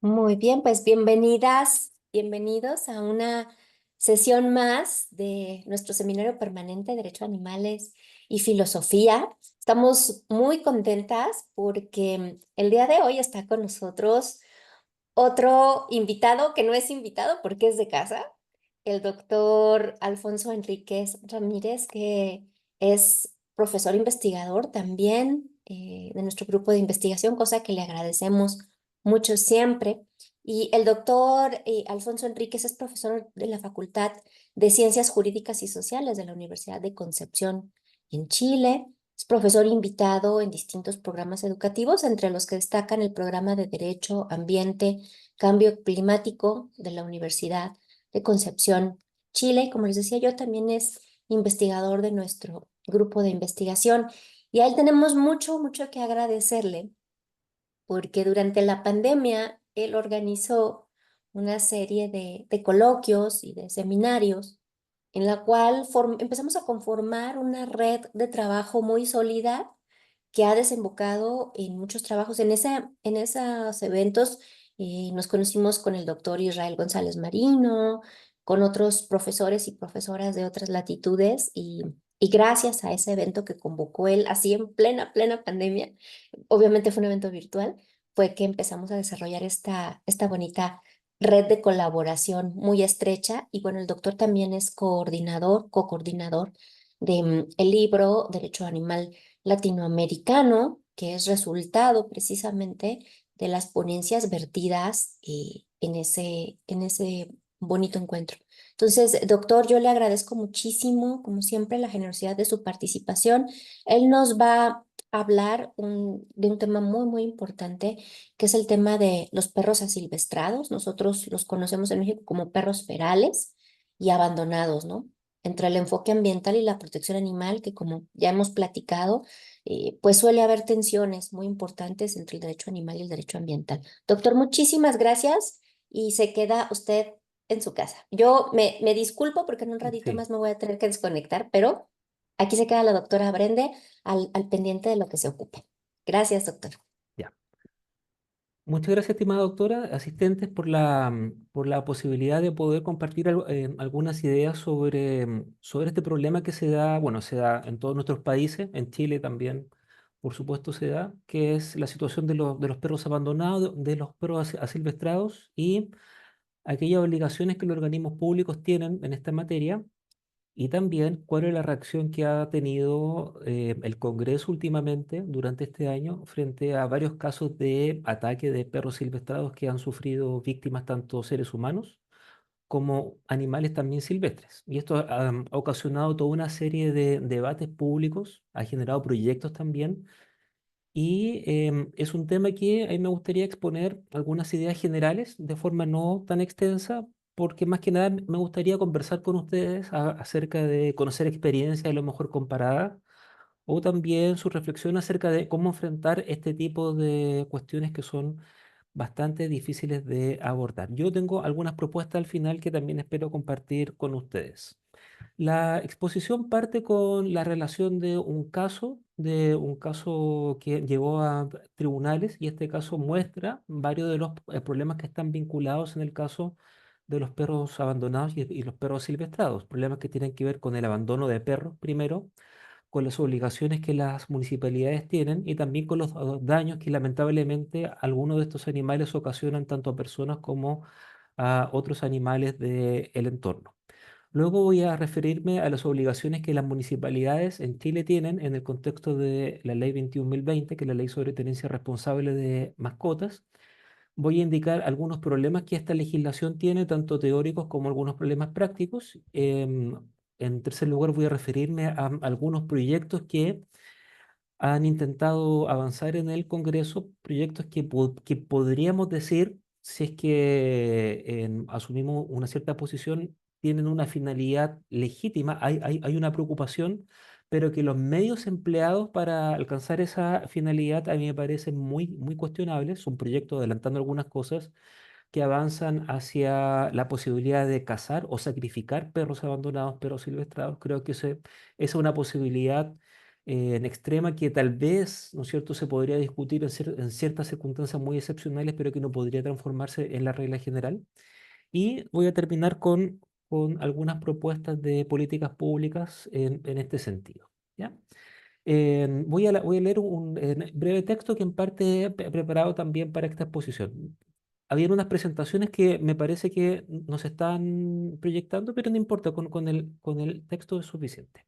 Muy bien, pues bienvenidas, bienvenidos a una sesión más de nuestro seminario permanente de Derecho a Animales y Filosofía. Estamos muy contentas porque el día de hoy está con nosotros otro invitado que no es invitado porque es de casa, el doctor Alfonso Enríquez Ramírez, que es profesor investigador también de nuestro grupo de investigación, cosa que le agradecemos mucho siempre. Y el doctor Alfonso Enríquez es profesor de la Facultad de Ciencias Jurídicas y Sociales de la Universidad de Concepción en Chile. Es profesor invitado en distintos programas educativos, entre los que destacan el programa de Derecho, Ambiente, Cambio Climático de la Universidad de Concepción, Chile. Y como les decía yo, también es investigador de nuestro grupo de investigación. Y a él tenemos mucho, mucho que agradecerle, porque durante la pandemia él organizó una serie de coloquios y de seminarios en la cual empezamos a conformar una red de trabajo muy sólida que ha desembocado en muchos trabajos. En esos eventos nos conocimos con el doctor Israel González Marino, con otros profesores y profesoras de otras latitudes y gracias a ese evento que convocó él así en plena pandemia, obviamente fue un evento virtual, fue que empezamos a desarrollar esta bonita red de colaboración muy estrecha. Y bueno, el doctor también es coordinador, co-coordinador de el libro Derecho Animal Latinoamericano, que es resultado precisamente de las ponencias vertidas en ese bonito encuentro. Entonces, doctor, yo le agradezco muchísimo, como siempre, la generosidad de su participación. Él nos va a hablar de un tema muy, muy importante, que es el tema de los perros asilvestrados. Nosotros los conocemos en México como perros ferales y abandonados, ¿no? Entre el enfoque ambiental y la protección animal, que como ya hemos platicado, pues suele haber tensiones muy importantes entre el derecho animal y el derecho ambiental. Doctor, muchísimas gracias y se queda usted en su casa. Yo me disculpo porque en un ratito Sí, más me voy a tener que desconectar, pero aquí se queda la doctora Brende al pendiente de lo que se ocupe. Gracias, doctor. ya. Muchas gracias, estimada doctora, asistentes, por la posibilidad de poder compartir algunas ideas sobre este problema que se da, bueno, se da en todos nuestros países, en Chile también, por supuesto, se da, que es la situación de los perros abandonados, de los perros asilvestrados y aquellas obligaciones que los organismos públicos tienen en esta materia. Y también, ¿cuál es la reacción que ha tenido el Congreso últimamente durante este año frente a varios casos de ataque de perros silvestrados que han sufrido víctimas tanto seres humanos como animales también silvestres? Y esto ha ocasionado toda una serie de debates públicos, ha generado proyectos también, y es un tema que a mí me gustaría exponer algunas ideas generales de forma no tan extensa, porque más que nada me gustaría conversar con ustedes acerca de conocer experiencias a lo mejor comparadas, o también su reflexión acerca de cómo enfrentar este tipo de cuestiones que son bastante difíciles de abordar. Yo tengo algunas propuestas al final que también espero compartir con ustedes. La exposición parte con la relación de un caso que llegó a tribunales, y este caso muestra varios de los problemas que están vinculados en el caso de los perros abandonados y los perros silvestrados, problemas que tienen que ver con el abandono de perros primero, con las obligaciones que las municipalidades tienen y también con los daños que lamentablemente algunos de estos animales ocasionan tanto a personas como a otros animales del entorno. Luego voy a referirme a las obligaciones que las municipalidades en Chile tienen en el contexto de la Ley 21.020, que es la Ley sobre Tenencia Responsable de Mascotas. Voy a indicar algunos problemas que esta legislación tiene, tanto teóricos como algunos problemas prácticos. En tercer lugar, voy a referirme a algunos proyectos que han intentado avanzar en el Congreso, proyectos que podríamos decir, si es que asumimos una cierta posición, tienen una finalidad legítima, hay una preocupación, pero que los medios empleados para alcanzar esa finalidad a mí me parecen muy cuestionables. Son proyectos adelantando algunas cosas que avanzan hacia la posibilidad de cazar o sacrificar perros abandonados, perros silvestrados. Creo que esa es una posibilidad en extrema que tal vez, ¿no es cierto?, se podría discutir en ciertas circunstancias muy excepcionales, pero que no podría transformarse en la regla general. Y voy a terminar con algunas propuestas de políticas públicas en este sentido. ¿Ya? Voy a leer un breve texto que en parte he preparado también para esta exposición. Habían unas presentaciones que me parece que nos están proyectando, pero no importa, con el texto es suficiente.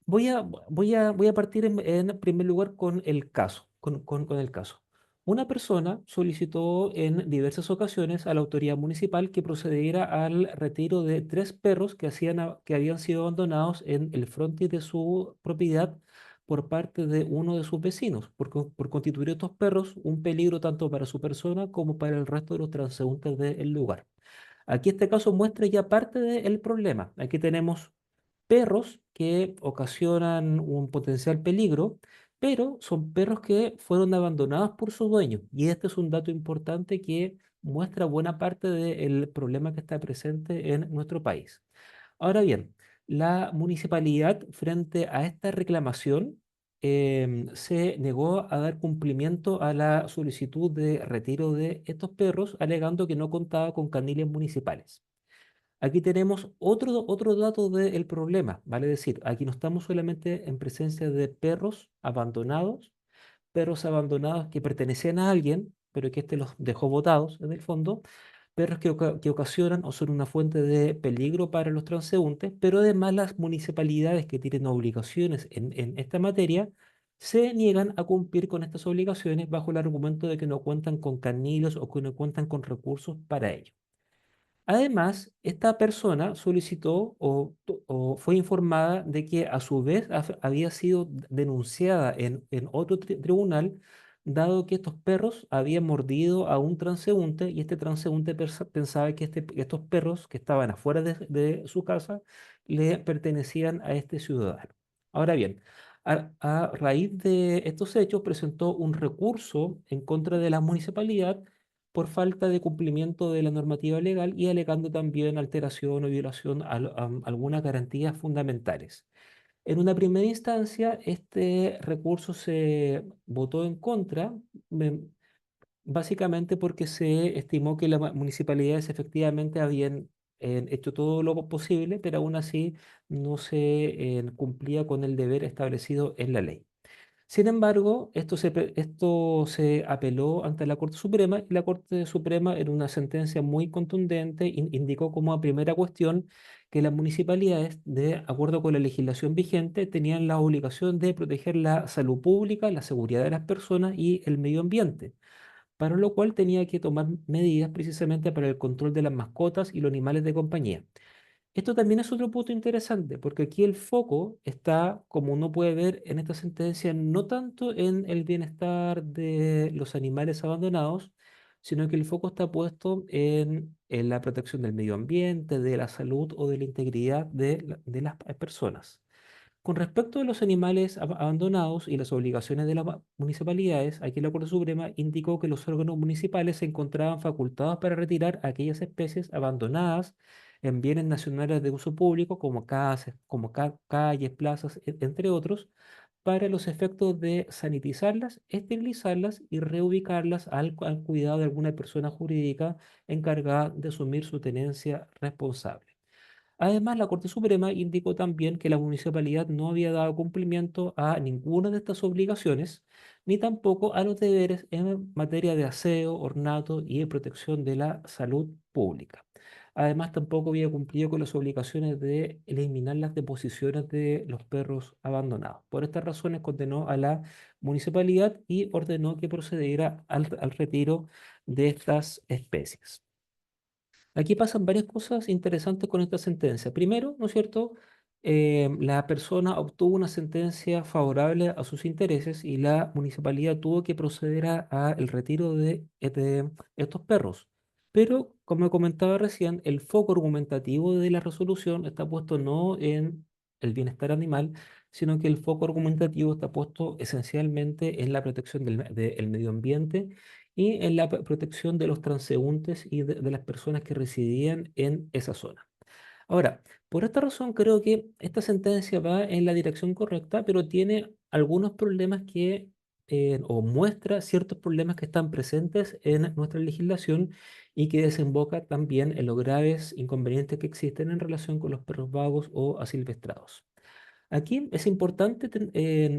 Voy a partir en primer lugar con el caso, con el caso. Una persona solicitó en diversas ocasiones a la autoridad municipal que procediera al retiro de tres perros que habían sido abandonados en el frontis de su propiedad por parte de uno de sus vecinos, por constituir estos perros un peligro tanto para su persona como para el resto de los transeúntes del lugar. Aquí este caso muestra ya parte del problema. Aquí tenemos perros que ocasionan un potencial peligro, pero son perros que fueron abandonados por su dueño. Y este es un dato importante que muestra buena parte del problema que está presente en nuestro país. Ahora bien, la municipalidad frente a esta reclamación se negó a dar cumplimiento a la solicitud de retiro de estos perros, alegando que no contaba con caniles municipales. Aquí tenemos otro dato del problema, vale decir, aquí no estamos solamente en presencia de perros abandonados que pertenecían a alguien, pero que éste los dejó botados en el fondo, perros que ocasionan o son una fuente de peligro para los transeúntes, pero además las municipalidades que tienen obligaciones en esta materia se niegan a cumplir con estas obligaciones bajo el argumento de que no cuentan con canilos o que no cuentan con recursos para ello. Además, esta persona solicitó o fue informada de que a su vez había sido denunciada en otro tribunal, dado que estos perros habían mordido a un transeúnte y este transeúnte pensaba que estos perros que estaban afuera de su casa le pertenecían a este ciudadano. Ahora bien, a raíz de estos hechos presentó un recurso en contra de la municipalidad por falta de cumplimiento de la normativa legal y alegando también alteración o violación a algunas garantías fundamentales. En una primera instancia, este recurso se votó en contra, me- básicamente porque se estimó que las municipalidades efectivamente habían hecho todo lo posible, pero aún así no se cumplía con el deber establecido en la ley. Sin embargo, esto se apeló ante la Corte Suprema y la Corte Suprema, en una sentencia muy contundente, indicó como primera cuestión que las municipalidades, de acuerdo con la legislación vigente, tenían la obligación de proteger la salud pública, la seguridad de las personas y el medio ambiente, para lo cual tenía que tomar medidas precisamente para el control de las mascotas y los animales de compañía. Esto también es otro punto interesante, porque aquí el foco está, como uno puede ver en esta sentencia, no tanto en el bienestar de los animales abandonados, sino que el foco está puesto en la protección del medio ambiente, de la salud o de la integridad de las personas. Con respecto a los animales abandonados y las obligaciones de las municipalidades, aquí la Corte Suprema indicó que los órganos municipales se encontraban facultados para retirar aquellas especies abandonadas en bienes nacionales de uso público, como casas, como calles, plazas, entre otros, para los efectos de sanitizarlas, esterilizarlas y reubicarlas al cuidado de alguna persona jurídica encargada de asumir su tenencia responsable. Además, la Corte Suprema indicó también que la municipalidad no había dado cumplimiento a ninguna de estas obligaciones, ni tampoco a los deberes en materia de aseo, ornato y de protección de la salud pública. Además, tampoco había cumplido con las obligaciones de eliminar las deposiciones de los perros abandonados. Por estas razones, condenó a la municipalidad y ordenó que procediera al retiro de estas especies. Aquí pasan varias cosas interesantes con esta sentencia. Primero, ¿no es cierto? La persona obtuvo una sentencia favorable a sus intereses y la municipalidad tuvo que proceder a el retiro de estos perros. Pero, como comentaba recién, el foco argumentativo de la resolución está puesto no en el bienestar animal, sino que el foco argumentativo está puesto esencialmente en la protección del medio ambiente y en la protección de los transeúntes y de las personas que residían en esa zona. Ahora, por esta razón creo que esta sentencia va en la dirección correcta, pero tiene algunos problemas o muestra ciertos problemas que están presentes en nuestra legislación y que desemboca también en los graves inconvenientes que existen en relación con los perros vagos o asilvestrados. Aquí es importante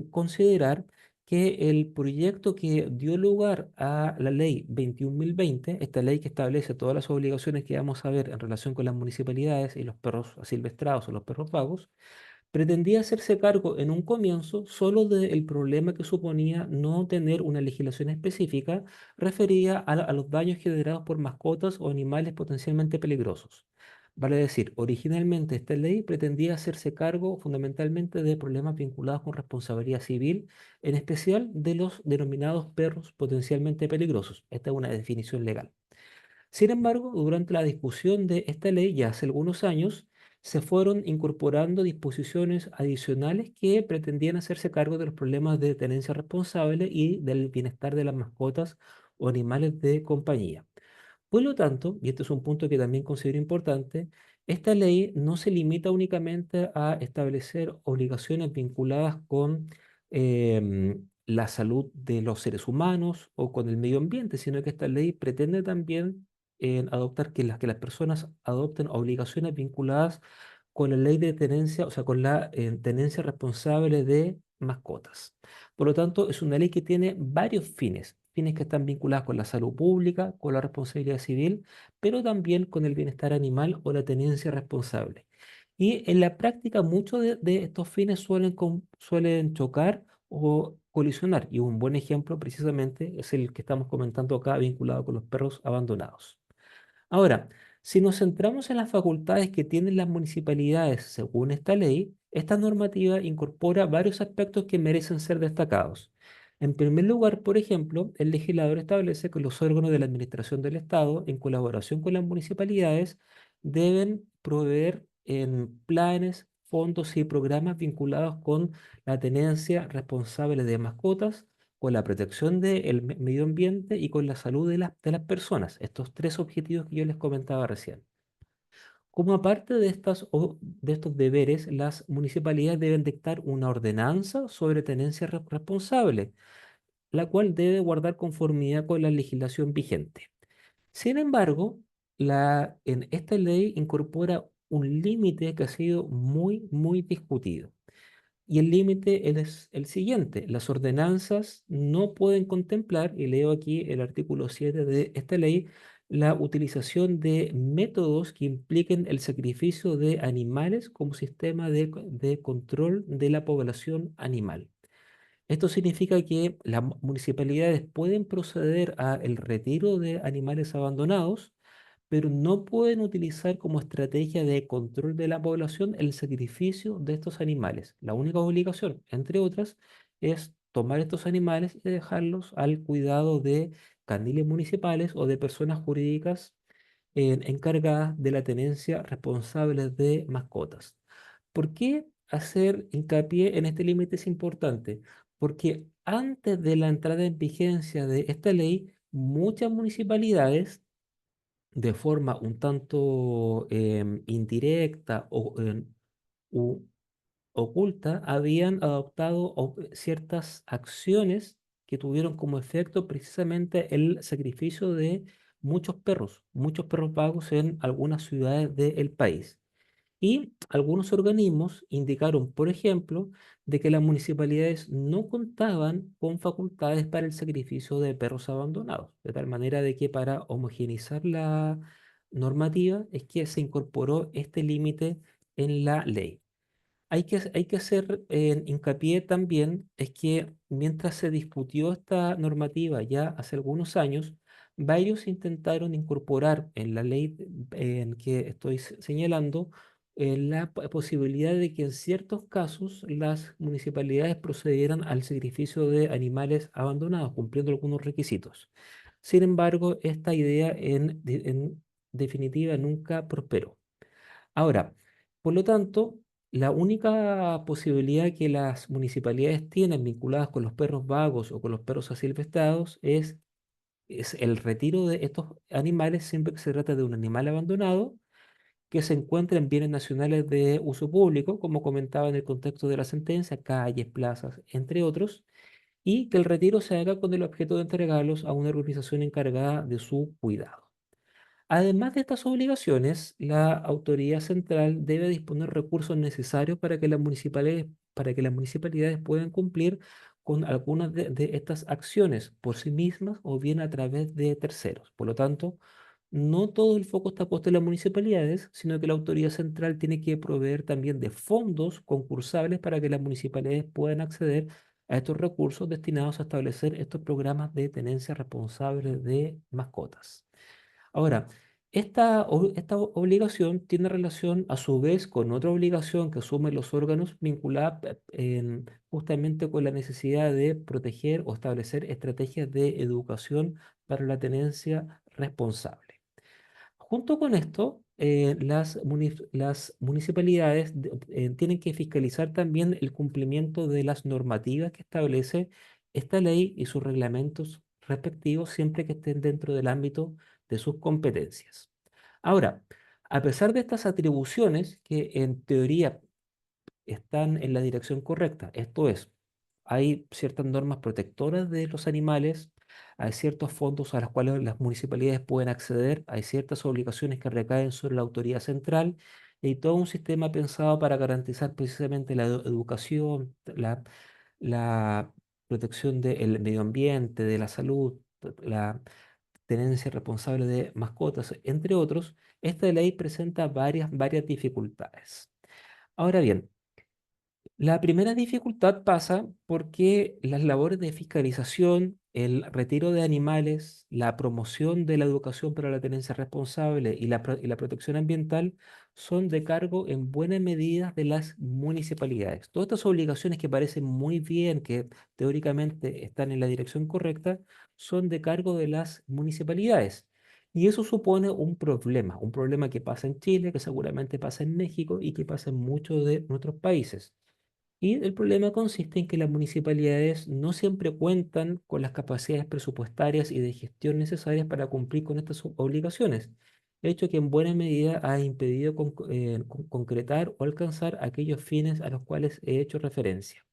considerar que el proyecto que dio lugar a la ley 21.020, esta ley que establece todas las obligaciones que vamos a ver en relación con las municipalidades y los perros asilvestrados o los perros vagos, pretendía hacerse cargo en un comienzo solo del problema que suponía no tener una legislación específica referida a los daños generados por mascotas o animales potencialmente peligrosos. Vale decir, originalmente esta ley pretendía hacerse cargo fundamentalmente de problemas vinculados con responsabilidad civil, en especial de los denominados perros potencialmente peligrosos. Esta es una definición legal. Sin embargo, durante la discusión de esta ley ya hace algunos años, se fueron incorporando disposiciones adicionales que pretendían hacerse cargo de los problemas de tenencia responsable y del bienestar de las mascotas o animales de compañía. Por lo tanto, y este es un punto que también considero importante, esta ley no se limita únicamente a establecer obligaciones vinculadas con la salud de los seres humanos o con el medio ambiente, sino que esta ley pretende también adoptar que las personas adopten obligaciones vinculadas con la ley de tenencia, o sea, con la tenencia responsable de mascotas. Por lo tanto, es una ley que tiene varios fines, fines que están vinculados con la salud pública, con la responsabilidad civil, pero también con el bienestar animal o la tenencia responsable. Y en la práctica, muchos de estos fines suelen chocar o colisionar. Y un buen ejemplo precisamente es el que estamos comentando acá, vinculado con los perros abandonados. Ahora, si nos centramos en las facultades que tienen las municipalidades según esta ley, esta normativa incorpora varios aspectos que merecen ser destacados. En primer lugar, por ejemplo, el legislador establece que los órganos de la administración del Estado, en colaboración con las municipalidades, deben proveer en planes, fondos y programas vinculados con la tenencia responsable de mascotas, con la protección del medio ambiente y con la salud de las personas. Estos tres objetivos que yo les comentaba recién. Como aparte de estos deberes, las municipalidades deben dictar una ordenanza sobre tenencia responsable, la cual debe guardar conformidad con la legislación vigente. Sin embargo, en esta ley incorpora un límite que ha sido muy, muy discutido. Y el límite es el siguiente: las ordenanzas no pueden contemplar, y leo aquí el artículo 7 de esta ley, la utilización de métodos que impliquen el sacrificio de animales como sistema de control de la población animal. Esto significa que las municipalidades pueden proceder al retiro de animales abandonados, pero no pueden utilizar como estrategia de control de la población el sacrificio de estos animales. La única obligación, entre otras, es tomar estos animales y dejarlos al cuidado de candiles municipales o de personas jurídicas encargadas de la tenencia responsable de mascotas. ¿Por qué hacer hincapié en este límite es importante? Porque antes de la entrada en vigencia de esta ley, muchas municipalidades, de forma un tanto indirecta u oculta, habían adoptado ciertas acciones que tuvieron como efecto precisamente el sacrificio de muchos perros vagos en algunas ciudades del país. Y algunos organismos indicaron, por ejemplo, de que las municipalidades no contaban con facultades para el sacrificio de perros abandonados, de tal manera de que para homogeneizar la normativa es que se incorporó este límite en la ley. Hay que hacer hincapié también es que mientras se discutió esta normativa ya hace algunos años, varios intentaron incorporar en la ley en que estoy señalando la posibilidad de que en ciertos casos las municipalidades procedieran al sacrificio de animales abandonados, cumpliendo algunos requisitos. Sin embargo, esta idea en definitiva nunca prosperó. Ahora, por lo tanto, la única posibilidad que las municipalidades tienen vinculadas con los perros vagos o con los perros asilvestrados es el retiro de estos animales siempre que se trata de un animal abandonado que se encuentren bienes nacionales de uso público, como comentaba en el contexto de la sentencia, calles, plazas, entre otros, y que el retiro se haga con el objeto de entregarlos a una organización encargada de su cuidado. Además de estas obligaciones, la autoridad central debe disponer recursos necesarios para que las municipalidades puedan cumplir con algunas de estas acciones por sí mismas o bien a través de terceros. Por lo tanto, no todo el foco está puesto en las municipalidades, sino que la autoridad central tiene que proveer también de fondos concursables para que las municipalidades puedan acceder a estos recursos destinados a establecer estos programas de tenencia responsable de mascotas. Ahora, esta obligación tiene relación a su vez con otra obligación que asumen los órganos vinculada justamente con la necesidad de proteger o establecer estrategias de educación para la tenencia responsable. Junto con esto, las municipalidades tienen que fiscalizar también el cumplimiento de las normativas que establece esta ley y sus reglamentos respectivos siempre que estén dentro del ámbito de sus competencias. Ahora, a pesar de estas atribuciones que en teoría están en la dirección correcta. Esto es, hay ciertas normas protectoras de los animales, hay ciertos fondos a los cuales las municipalidades pueden acceder, hay ciertas obligaciones que recaen sobre la autoridad central y hay todo un sistema pensado para garantizar precisamente la educación, la protección del medio ambiente, de la salud, la tenencia responsable de mascotas, entre otros. Esta ley presenta varias dificultades. Ahora bien, la primera dificultad pasa porque las labores de fiscalización, el retiro de animales, la promoción de la educación para la tenencia responsable y y la protección ambiental son de cargo en buena medida de las municipalidades. Todas estas obligaciones que parecen muy bien, que teóricamente están en la dirección correcta, son de cargo de las municipalidades. Y eso supone un problema que pasa en Chile, que seguramente pasa en México y que pasa en muchos de nuestros países. Y el problema consiste en que las municipalidades no siempre cuentan con las capacidades presupuestarias y de gestión necesarias para cumplir con estas obligaciones, hecho que en buena medida ha impedido concretar o alcanzar aquellos fines a los cuales he hecho referencia.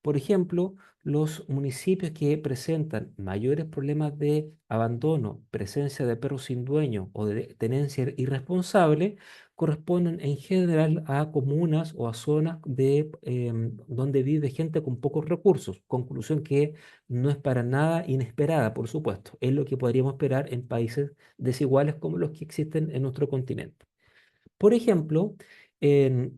Por ejemplo, los municipios que presentan mayores problemas de abandono, presencia de perros sin dueño o de tenencia irresponsable, corresponden en general a comunas o a zonas donde vive gente con pocos recursos. Conclusión que no es para nada inesperada, por supuesto. Es lo que podríamos esperar en países desiguales como los que existen en nuestro continente. Por ejemplo,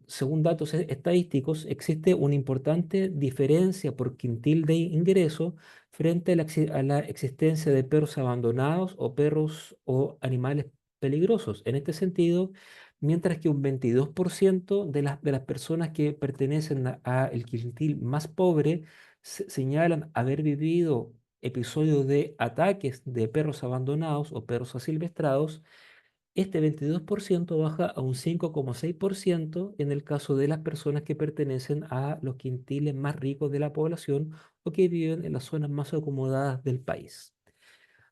según datos estadísticos, existe una importante diferencia por quintil de ingreso frente a a la existencia de perros abandonados o perros o animales peligrosos. En este sentido, mientras que un 22% de las personas que pertenecen a el quintil más pobre señalan haber vivido episodios de ataques de perros abandonados o perros asilvestrados, este 22% baja a un 5,6% en el caso de las personas que pertenecen a los quintiles más ricos de la población o que viven en las zonas más acomodadas del país.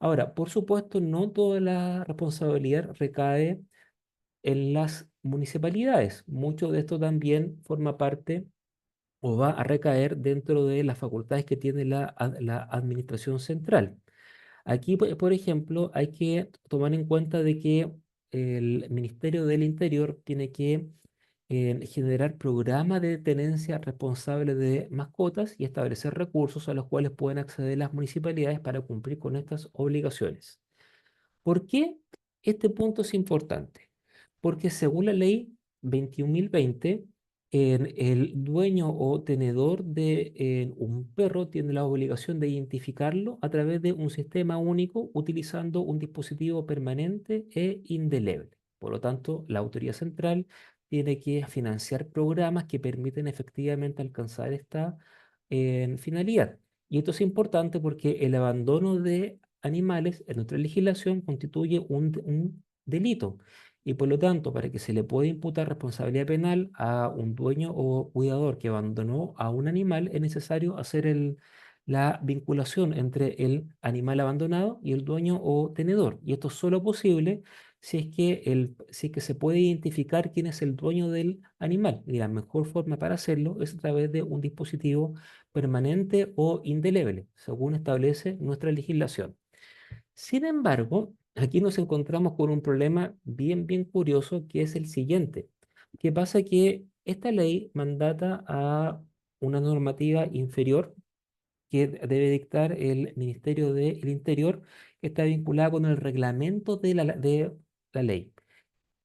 Ahora, por supuesto, no toda la responsabilidad recae en las municipalidades. Mucho de esto también forma parte o va a recaer dentro de las facultades que tiene la administración central. Aquí, por ejemplo, hay que tomar en cuenta de que el Ministerio del Interior tiene que generar programas de tenencia responsable de mascotas y establecer recursos a los cuales pueden acceder las municipalidades para cumplir con estas obligaciones. ¿Por qué este punto es importante? Porque según la ley 21.020, el dueño o tenedor de un perro tiene la obligación de identificarlo a través de un sistema único utilizando un dispositivo permanente e indeleble. Por lo tanto, la autoridad central tiene que financiar programas que permiten efectivamente alcanzar esta finalidad. Y esto es importante porque el abandono de animales en nuestra legislación constituye un delito. Y por lo tanto, para que se le pueda imputar responsabilidad penal a un dueño o cuidador que abandonó a un animal, es necesario hacer la vinculación entre el animal abandonado y el dueño o tenedor. Y esto es solo posible si es que se puede identificar quién es el dueño del animal. Y la mejor forma para hacerlo es a través de un dispositivo permanente o indeleble, según establece nuestra legislación. Sin embargo, aquí nos encontramos con un problema bien curioso que es el siguiente. ¿Qué pasa? Que esta ley mandata a una normativa inferior que debe dictar el Ministerio del Interior, que está vinculada con el reglamento de la ley.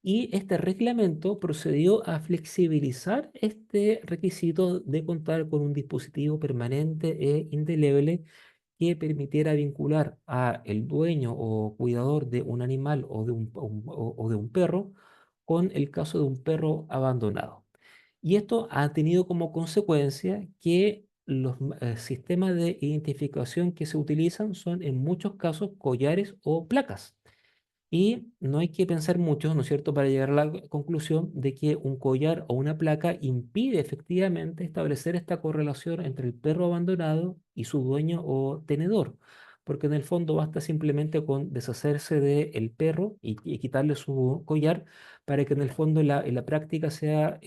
Y este reglamento procedió a flexibilizar este requisito de contar con un dispositivo permanente e indeleble que permitiera vincular a el dueño o cuidador de un animal o de o de un perro con el caso de un perro abandonado. Y esto ha tenido como consecuencia que los sistemas de identificación que se utilizan son en muchos casos collares o placas. Y no hay que pensar mucho, ¿no es cierto?, para llegar a la conclusión de que un collar o una placa impide efectivamente establecer esta correlación entre el perro abandonado y su dueño o tenedor. Porque en el fondo basta simplemente con deshacerse del perro y quitarle su collar para que en el fondo en la práctica sea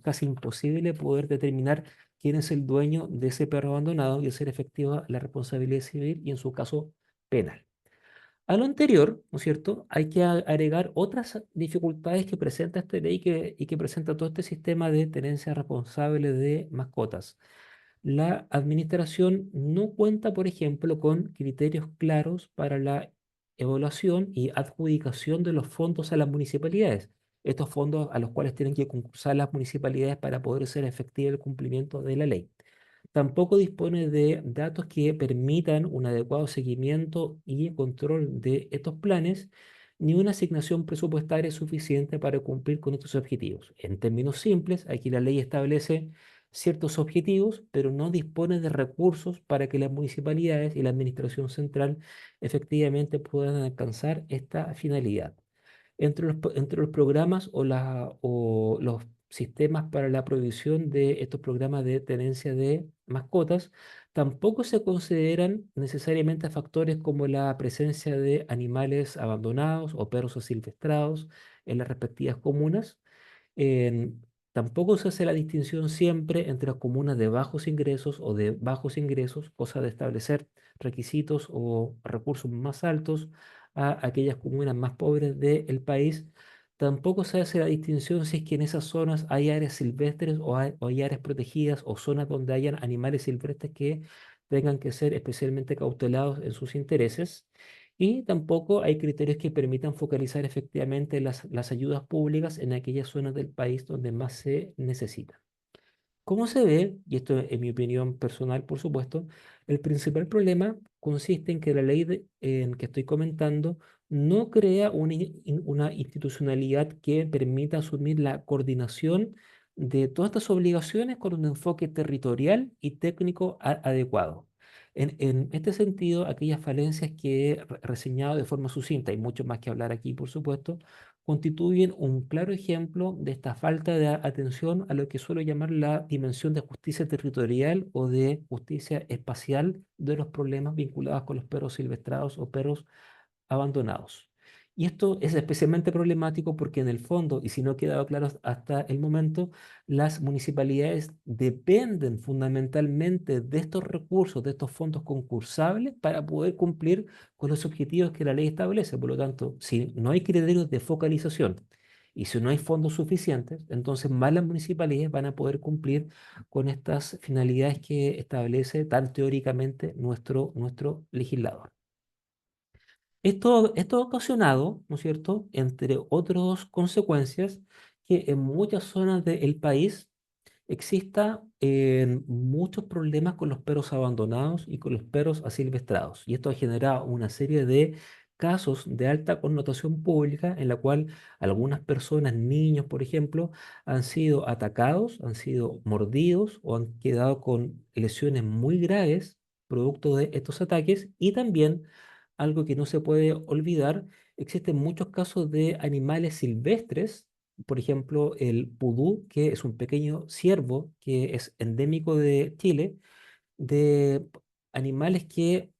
casi imposible poder determinar quién es el dueño de ese perro abandonado y hacer efectiva la responsabilidad civil y en su caso penal. A lo anterior, ¿no es cierto? Hay que agregar otras dificultades que presenta esta ley y que presenta todo este sistema de tenencia responsable de mascotas. La administración no cuenta, por ejemplo, con criterios claros para la evaluación y adjudicación de los fondos a las municipalidades. Estos fondos a los cuales tienen que concursar las municipalidades para poder ser efectivo el cumplimiento de la ley. Tampoco dispone de datos que permitan un adecuado seguimiento y control de estos planes, ni una asignación presupuestaria suficiente para cumplir con estos objetivos. En términos simples, aquí la ley establece ciertos objetivos, pero no dispone de recursos para que las municipalidades y la administración central efectivamente puedan alcanzar esta finalidad. Entre los programas o los sistemas para la provisión de estos programas de tenencia de mascotas, tampoco se consideran necesariamente factores como la presencia de animales abandonados o perros asilvestrados en las respectivas comunas. En- Tampoco se hace la distinción siempre entre las comunas de bajos ingresos o de bajos ingresos, cosa de establecer requisitos o recursos más altos a aquellas comunas más pobres del país. Tampoco se hace la distinción si es que en esas zonas hay áreas silvestres o hay áreas protegidas o zonas donde hayan animales silvestres que tengan que ser especialmente cautelados en sus intereses. Y tampoco hay criterios que permitan focalizar efectivamente las ayudas públicas en aquellas zonas del país donde más se necesitan. Como se ve, y esto es mi opinión personal, por supuesto, el principal problema consiste en que la ley en que estoy comentando no crea una institucionalidad que permita asumir la coordinación de todas estas obligaciones con un enfoque territorial y técnico adecuado. En este sentido, aquellas falencias que he reseñado de forma sucinta, y mucho más que hablar aquí, por supuesto, constituyen un claro ejemplo de esta falta de atención a lo que suelo llamar la dimensión de justicia territorial o de justicia espacial de los problemas vinculados con los perros silvestrados o perros abandonados. Y esto es especialmente problemático porque en el fondo, y si no ha quedado claro hasta el momento, las municipalidades dependen fundamentalmente de estos recursos, de estos fondos concursables para poder cumplir con los objetivos que la ley establece. Por lo tanto, si no hay criterios de focalización y si no hay fondos suficientes, entonces más las municipalidades van a poder cumplir con estas finalidades que establece tan teóricamente nuestro legislador. Esto ha ocasionado, ¿no es cierto?, entre otras consecuencias, que en muchas zonas del país exista muchos problemas con los perros abandonados y con los perros asilvestrados. Y esto ha generado una serie de casos de alta connotación pública en la cual algunas personas, niños, por ejemplo, han sido atacados, han sido mordidos o han quedado con lesiones muy graves producto de estos ataques y también algo que no se puede olvidar, existen muchos casos de animales silvestres, por ejemplo, el pudú, que es un pequeño ciervo que es endémico de Chile, de animales que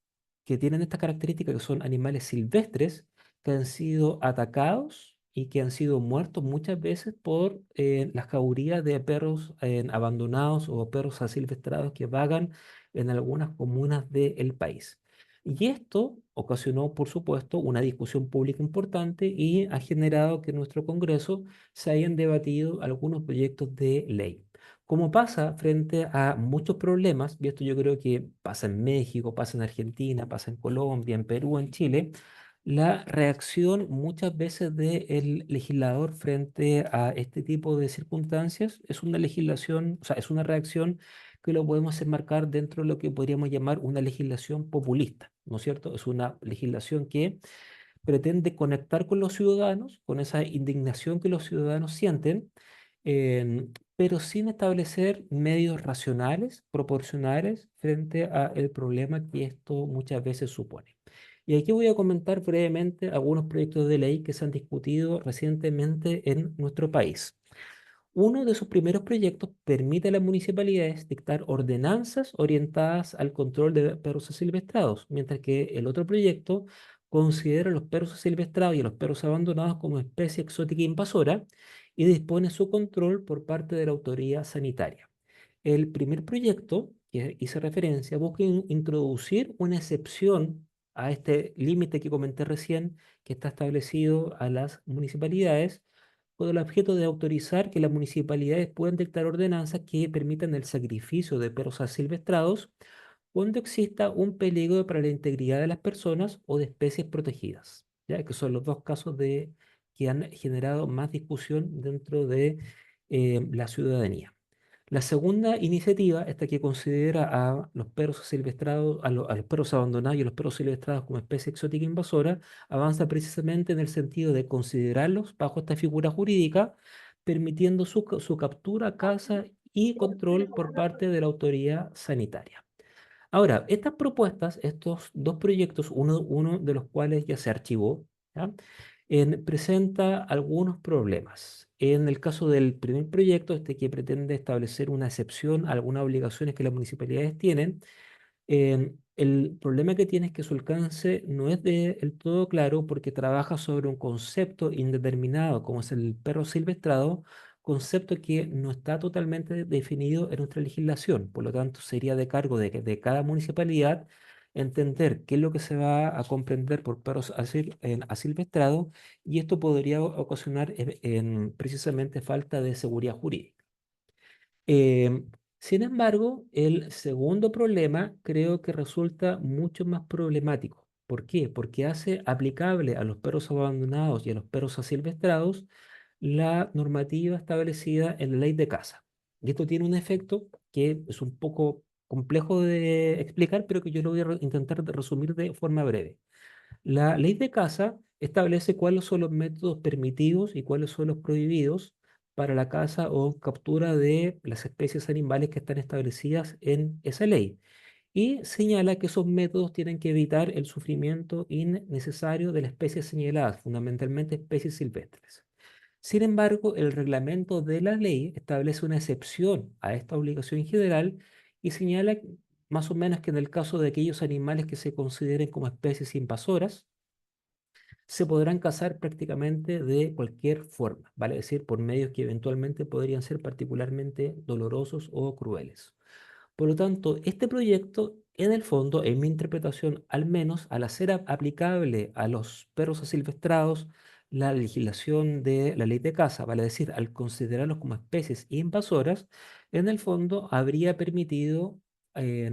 tienen esta característica, que son animales silvestres, que han sido atacados y que han sido muertos muchas veces por las jaurías de perros abandonados o perros asilvestrados que vagan en algunas comunas del país. Y esto ocasionó, por supuesto, una discusión pública importante y ha generado que en nuestro Congreso se hayan debatido algunos proyectos de ley. Como pasa frente a muchos problemas, y esto yo creo que pasa en México, pasa en Argentina, pasa en Colombia, en Perú, en Chile, la reacción muchas veces del legislador frente a este tipo de circunstancias es una legislación, o sea, es una reacción que lo podemos enmarcar dentro de lo que podríamos llamar una legislación populista, ¿no es cierto? Es una legislación que pretende conectar con los ciudadanos, con esa indignación que los ciudadanos sienten, pero sin establecer medios racionales, proporcionales frente al problema que esto muchas veces supone. Y aquí voy a comentar brevemente algunos proyectos de ley que se han discutido recientemente en nuestro país. Uno de sus primeros proyectos permite a las municipalidades dictar ordenanzas orientadas al control de perros asilvestrados, mientras que el otro proyecto considera a los perros asilvestrados y a los perros abandonados como especie exótica invasora y dispone su control por parte de la autoridad sanitaria. El primer proyecto que hice referencia busca introducir una excepción a este límite que comenté recién, que está establecido a las municipalidades, con el objeto de autorizar que las municipalidades puedan dictar ordenanzas que permitan el sacrificio de perros asilvestrados cuando exista un peligro para la integridad de las personas o de especies protegidas, ya que son los dos casos que han generado más discusión dentro de la ciudadanía. La segunda iniciativa, esta que considera a los perros silvestrados, a los perros abandonados y a los perros silvestrados como especie exótica invasora, avanza precisamente en el sentido de considerarlos bajo esta figura jurídica, permitiendo su captura, caza y control por parte de la autoridad sanitaria. Ahora, estas propuestas, estos dos proyectos, uno de los cuales ya se archivó, ¿ya? Presenta algunos problemas. En el caso del primer proyecto, este que pretende establecer una excepción a algunas obligaciones que las municipalidades tienen, el problema que tiene es que su alcance no es del todo claro porque trabaja sobre un concepto indeterminado, como es el perro silvestrado, concepto que no está totalmente definido en nuestra legislación. Por lo tanto, sería de cargo de cada municipalidad entender qué es lo que se va a comprender por perros asilvestrados y esto podría ocasionar precisamente falta de seguridad jurídica. Sin embargo, el segundo problema creo que resulta mucho más problemático. ¿Por qué? Porque hace aplicable a los perros abandonados y a los perros asilvestrados la normativa establecida en la ley de caza. Y esto tiene un efecto que es un poco complejo de explicar, pero que yo lo voy a intentar de resumir de forma breve. La ley de caza establece cuáles son los métodos permitidos y cuáles son los prohibidos para la caza o captura de las especies animales que están establecidas en esa ley. Y señala que esos métodos tienen que evitar el sufrimiento innecesario de las especies señaladas, fundamentalmente especies silvestres. Sin embargo, el reglamento de la ley establece una excepción a esta obligación general y señala más o menos que en el caso de aquellos animales que se consideren como especies invasoras, se podrán cazar prácticamente de cualquier forma, vale decir, por medios que eventualmente podrían ser particularmente dolorosos o crueles. Por lo tanto, este proyecto, en el fondo, en mi interpretación, al menos al hacer aplicable a los perros asilvestrados la legislación de la ley de caza, vale decir, al considerarlos como especies invasoras, en el fondo habría permitido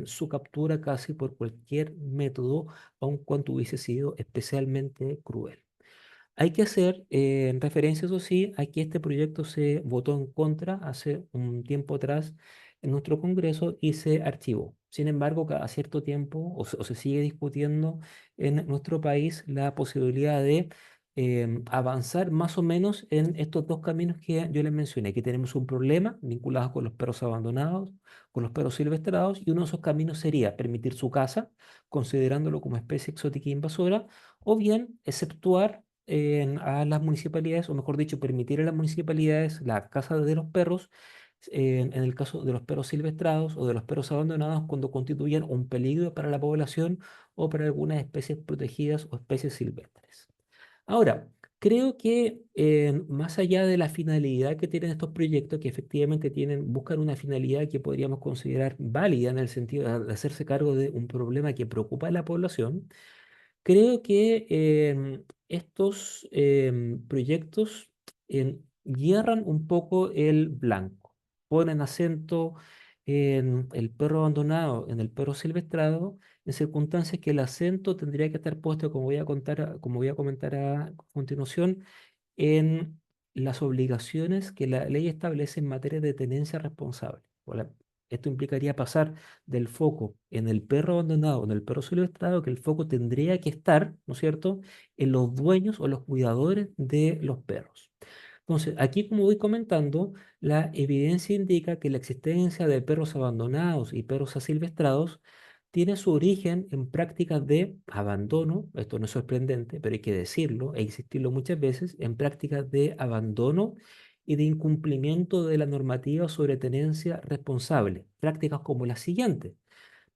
su captura casi por cualquier método, aun cuando hubiese sido especialmente cruel. Hay que hacer referencia, eso sí, a que este proyecto se votó en contra hace un tiempo atrás en nuestro Congreso y se archivó. Sin embargo, cada cierto tiempo o se sigue discutiendo en nuestro país la posibilidad de avanzar más o menos en estos dos caminos que yo les mencioné. Aquí tenemos un problema vinculado con los perros abandonados, con los perros silvestrados, y uno de esos caminos sería permitir su caza, considerándolo como especie exótica e invasora, o bien exceptuar a las municipalidades, o mejor dicho, permitir a las municipalidades la caza de los perros, en el caso de los perros silvestrados o de los perros abandonados, cuando constituyan un peligro para la población o para algunas especies protegidas o especies silvestres. Ahora, creo que más allá de la finalidad que tienen estos proyectos, que efectivamente buscan una finalidad que podríamos considerar válida en el sentido de hacerse cargo de un problema que preocupa a la población, creo que estos proyectos hierran un poco el blanco, ponen acento en el perro abandonado, en el perro silvestrado, en circunstancias que el acento tendría que estar puesto, como voy a contar, como voy a comentar a continuación, en las obligaciones que la ley establece en materia de tenencia responsable. Esto implicaría pasar del foco en el perro abandonado, en el perro silvestrado, que el foco tendría que estar, ¿no es cierto?, en los dueños o los cuidadores de los perros. Entonces, aquí, como voy comentando, la evidencia indica que la existencia de perros abandonados y perros asilvestrados tiene su origen en prácticas de abandono, esto no es sorprendente, pero hay que decirlo e insistirlo muchas veces, en prácticas de abandono y de incumplimiento de la normativa sobre tenencia responsable. Prácticas como las siguientes: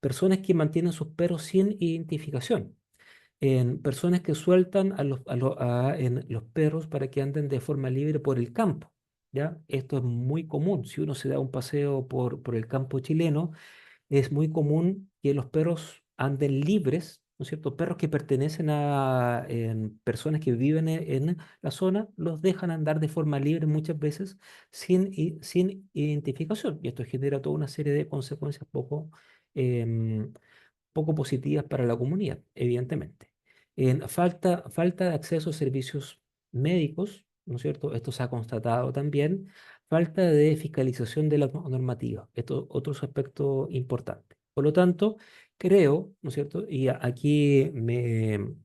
personas que mantienen sus perros sin identificación, en personas que sueltan en los perros para que anden de forma libre por el campo. ¿Ya? Esto es muy común. Si uno se da un paseo por el campo chileno, es muy común que los perros anden libres, ¿no es cierto? Perros que pertenecen a personas que viven en la zona, los dejan andar de forma libre muchas veces sin identificación. Y esto genera toda una serie de consecuencias em, poco positivas para la comunidad, evidentemente. Falta de acceso a servicios médicos, ¿no es cierto? Esto se ha constatado también. Falta de fiscalización de la normativa. Esto es otro aspecto importante. Por lo tanto, creo, ¿no es cierto? Y aquí me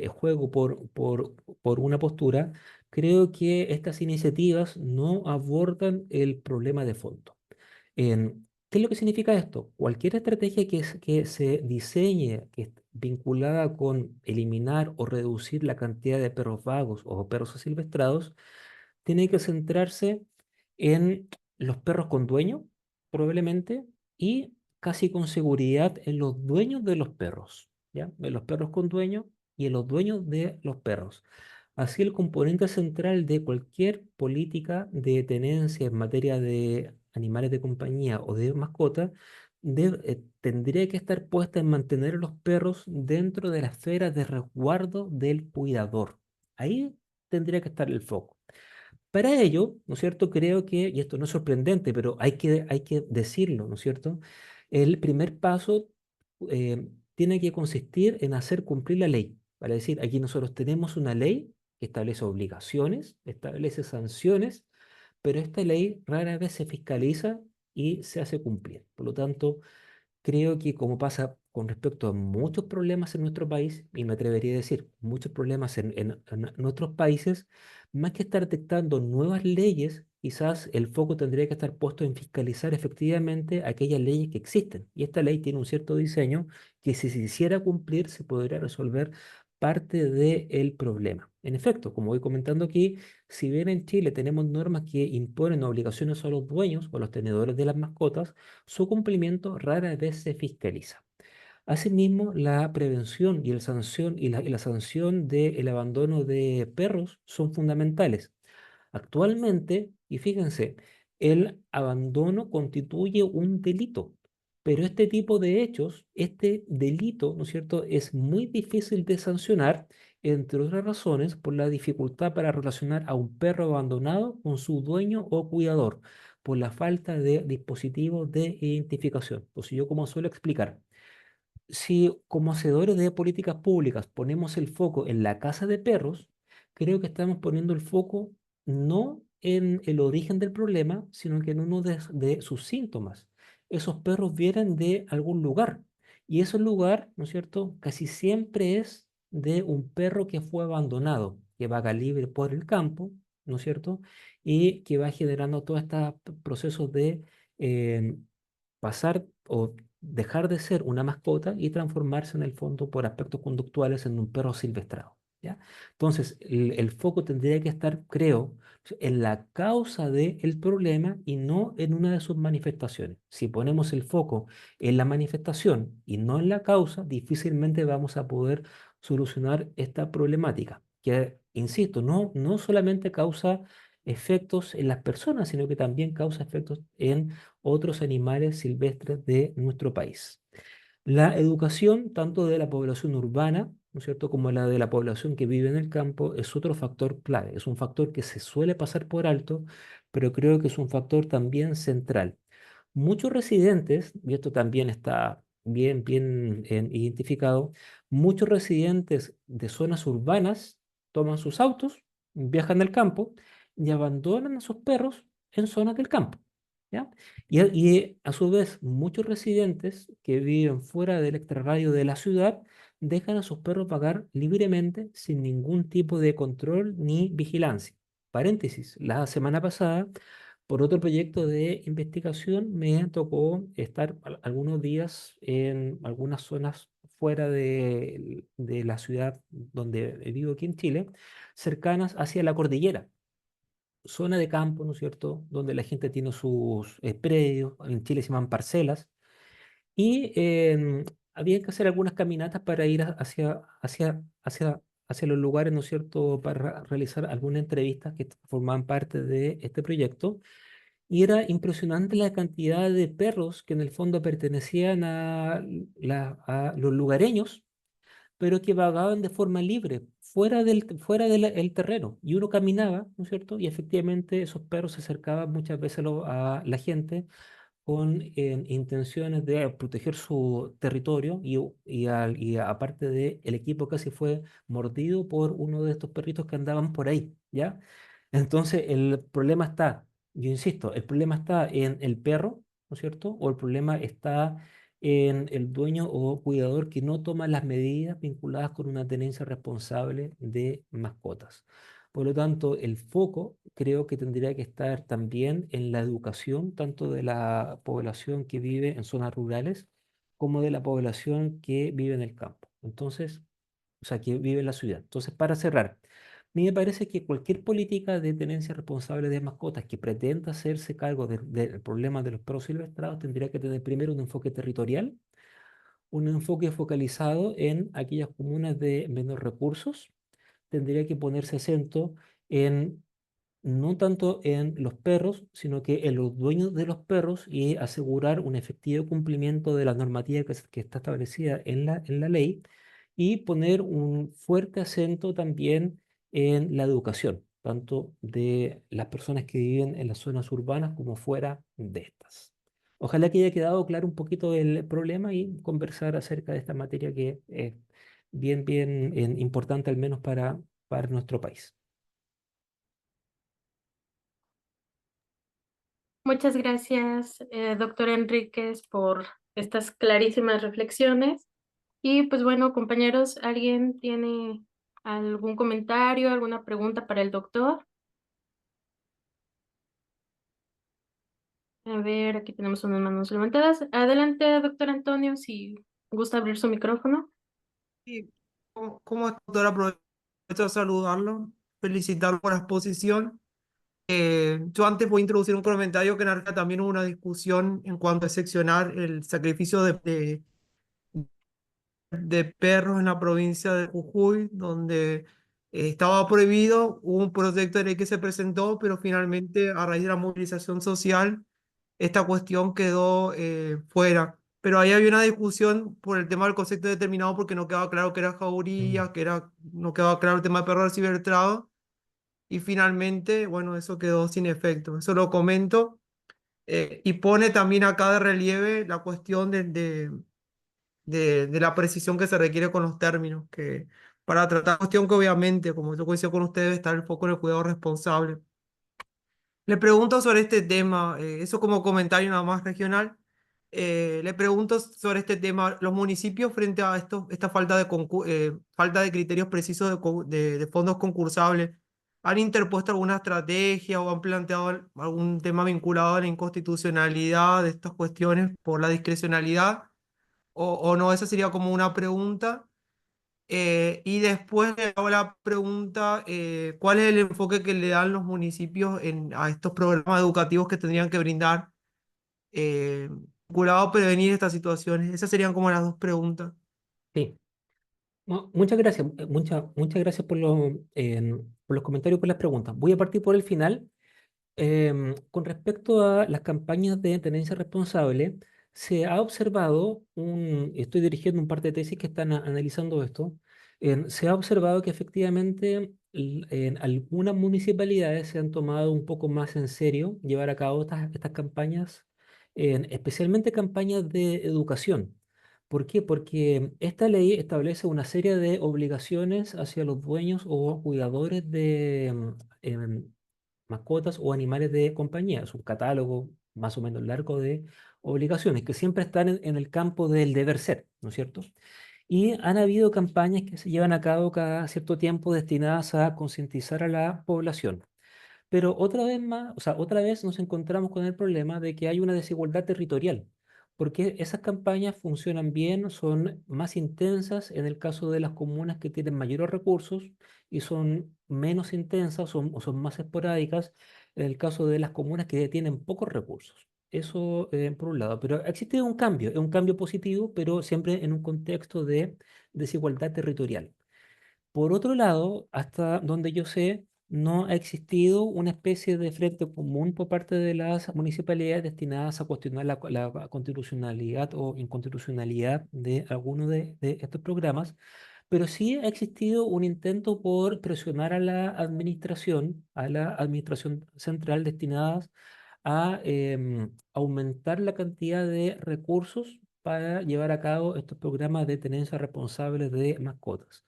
juego por una postura. Creo que estas iniciativas no abordan el problema de fondo. ¿Qué es lo que significa esto? Cualquier estrategia que se diseñe, que esté vinculada con eliminar o reducir la cantidad de perros vagos o perros asilvestrados, tiene que centrarse en los perros con dueño, probablemente, y casi con seguridad en los dueños de los perros, ¿ya? En los perros con dueño y en los dueños de los perros. Así, el componente central de cualquier política de tenencia en materia de animales de compañía o de mascota tendría que estar puesta en mantener a los perros dentro de la esfera de resguardo del cuidador. Ahí tendría que estar el foco. Para ello, ¿no es cierto? Creo que, y esto no es sorprendente, pero hay que decirlo, ¿no es cierto? El primer paso tiene que consistir en hacer cumplir la ley. Para decir, aquí nosotros tenemos una ley que establece obligaciones, establece sanciones, pero esta ley rara vez se fiscaliza y se hace cumplir. Por lo tanto, creo que, como pasa con respecto a muchos problemas en nuestro país, y me atrevería a decir muchos problemas en nuestros países, más que estar dictando nuevas leyes, quizás el foco tendría que estar puesto en fiscalizar efectivamente aquellas leyes que existen. Y esta ley tiene un cierto diseño que, si se hiciera cumplir, se podría resolver parte del problema. En efecto, como voy comentando aquí, si bien en Chile tenemos normas que imponen obligaciones a los dueños o a los tenedores de las mascotas, su cumplimiento rara vez se fiscaliza. Asimismo, la prevención y la sanción del abandono de perros son fundamentales. Actualmente, y fíjense, el abandono constituye un delito, pero este tipo de hechos, este delito, ¿no es cierto?, es muy difícil de sancionar, entre otras razones, por la dificultad para relacionar a un perro abandonado con su dueño o cuidador, por la falta de dispositivos de identificación. Pues yo, como suelo explicar, si como hacedores de políticas públicas ponemos el foco en la casa de perros, creo que estamos poniendo el foco no en el origen del problema, sino que en uno de sus síntomas. Esos perros vienen de algún lugar, y ese lugar, ¿no es cierto?, casi siempre es de un perro que fue abandonado, que vaga libre por el campo, ¿no es cierto?, y que va generando todos estos procesos de eh, pasar o dejar de ser una mascota y transformarse en el fondo, por aspectos conductuales, en un perro silvestrado, ¿ya? Entonces, el foco tendría que estar, creo, en la causa del problema y no en una de sus manifestaciones. Si ponemos el foco en la manifestación y no en la causa, difícilmente vamos a poder solucionar esta problemática, que, insisto, no solamente causa efectos en las personas, sino que también causa efectos en otros animales silvestres de nuestro país. La educación, tanto de la población urbana, ¿no es cierto?, como la de la población que vive en el campo, es otro factor clave. Es un factor que se suele pasar por alto, pero creo que es un factor también central. Muchos residentes, y esto también está bien identificado, muchos residentes de zonas urbanas toman sus autos, viajan al campo y abandonan a sus perros en zonas del campo. ¿Ya? Y a su vez, muchos residentes que viven fuera del extrarradio de la ciudad dejan a sus perros vagar libremente sin ningún tipo de control ni vigilancia. Paréntesis, la semana pasada, por otro proyecto de investigación, me tocó estar algunos días en algunas zonas fuera de la ciudad donde vivo aquí en Chile, cercanas hacia la cordillera, zona de campo, ¿no es cierto?, donde la gente tiene sus predios, en Chile se llaman parcelas, y había que hacer algunas caminatas para ir hacia los lugares, ¿no es cierto?, para realizar algunas entrevistas que formaban parte de este proyecto. Y era impresionante la cantidad de perros que en el fondo pertenecían a los lugareños, pero que vagaban de forma libre, fuera del terreno. Y uno caminaba, ¿no es cierto? Y efectivamente esos perros se acercaban muchas veces a la gente con intenciones de proteger su territorio y aparte de el equipo casi fue mordido por uno de estos perritos que andaban por ahí, ¿ya? Entonces el problema está, yo insisto, el problema está en el perro, ¿no es cierto? O el problema está en el dueño o cuidador que no toma las medidas vinculadas con una tenencia responsable de mascotas. Por lo tanto, el foco creo que tendría que estar también en la educación, tanto de la población que vive en zonas rurales como de la población que vive en el campo. Entonces, o sea, que vive en la ciudad. Entonces, para cerrar, a mí me parece que cualquier política de tenencia responsable de mascotas que pretenda hacerse cargo del problema de los perros silvestrados tendría que tener primero un enfoque territorial, un enfoque focalizado en aquellas comunas de menos recursos, tendría que ponerse acento en no tanto en los perros, sino que en los dueños de los perros y asegurar un efectivo cumplimiento de la normativa que está establecida en la ley y poner un fuerte acento también en la educación, tanto de las personas que viven en las zonas urbanas como fuera de estas. Ojalá que haya quedado claro un poquito el problema y conversar acerca de esta materia que es bien importante, al menos para nuestro país. Muchas gracias, doctor Enríquez, por estas clarísimas reflexiones. Y pues bueno, compañeros, ¿alguien tiene algún comentario, alguna pregunta para el doctor? A ver, aquí tenemos unas manos levantadas. Adelante, doctor Antonio, si gusta abrir su micrófono. Sí, ¿cómo está, doctora? Aprovecho de saludarlo, felicitarlo por la exposición. Yo antes voy a introducir un comentario que en Argentina también hubo una discusión en cuanto a seccionar el sacrificio de perros en la provincia de Jujuy, donde estaba prohibido. Hubo un proyecto de ley que se presentó, pero finalmente a raíz de la movilización social esta cuestión quedó fuera. Pero ahí había una discusión por el tema del concepto determinado porque no quedaba claro que era Mm. jauría, no quedaba claro el tema de perro cibertrado y finalmente, bueno, eso quedó sin efecto. Eso lo comento y pone también acá de relieve la cuestión de la precisión que se requiere con los términos, que para tratar la cuestión que obviamente, como yo coincido con ustedes, debe estar el foco en el cuidado responsable. Le pregunto sobre este tema, eso como comentario nada más regional. Le pregunto sobre este tema, los municipios frente a esta falta de criterios precisos de fondos concursables, ¿han interpuesto alguna estrategia o han planteado algún tema vinculado a la inconstitucionalidad de estas cuestiones por la discrecionalidad? O no, esa sería como una pregunta. Y después le hago la pregunta, ¿cuál es el enfoque que le dan los municipios a estos programas educativos que tendrían que brindar vinculado a prevenir estas situaciones? Esas serían como las dos preguntas. Sí. Muchas gracias, muchas gracias por los comentarios, por las preguntas. Voy a partir por el final. Con respecto a las campañas de tenencia responsable, se ha observado estoy dirigiendo un par de tesis que están analizando esto. Se ha observado que efectivamente en algunas municipalidades se han tomado un poco más en serio llevar a cabo estas campañas, especialmente campañas de educación. ¿Por qué? Porque esta ley establece una serie de obligaciones hacia los dueños o cuidadores de mascotas o animales de compañía. Es un catálogo más o menos largo de obligaciones que siempre están en el campo del deber ser, ¿no es cierto? Y han habido campañas que se llevan a cabo cada cierto tiempo destinadas a concientizar a la población. Pero otra vez más, o sea, otra vez nos encontramos con el problema de que hay una desigualdad territorial, porque esas campañas funcionan bien, son más intensas en el caso de las comunas que tienen mayores recursos y son menos intensas o son más esporádicas en el caso de las comunas que tienen pocos recursos. Eso por un lado, pero existe un cambio, es un cambio positivo, pero siempre en un contexto de desigualdad territorial. Por otro lado, hasta donde yo sé, no ha existido una especie de frente común por parte de las municipalidades destinadas a cuestionar la constitucionalidad o inconstitucionalidad de alguno de estos programas, pero sí ha existido un intento por presionar a la administración central destinadas a aumentar la cantidad de recursos para llevar a cabo estos programas de tenencia responsable de mascotas.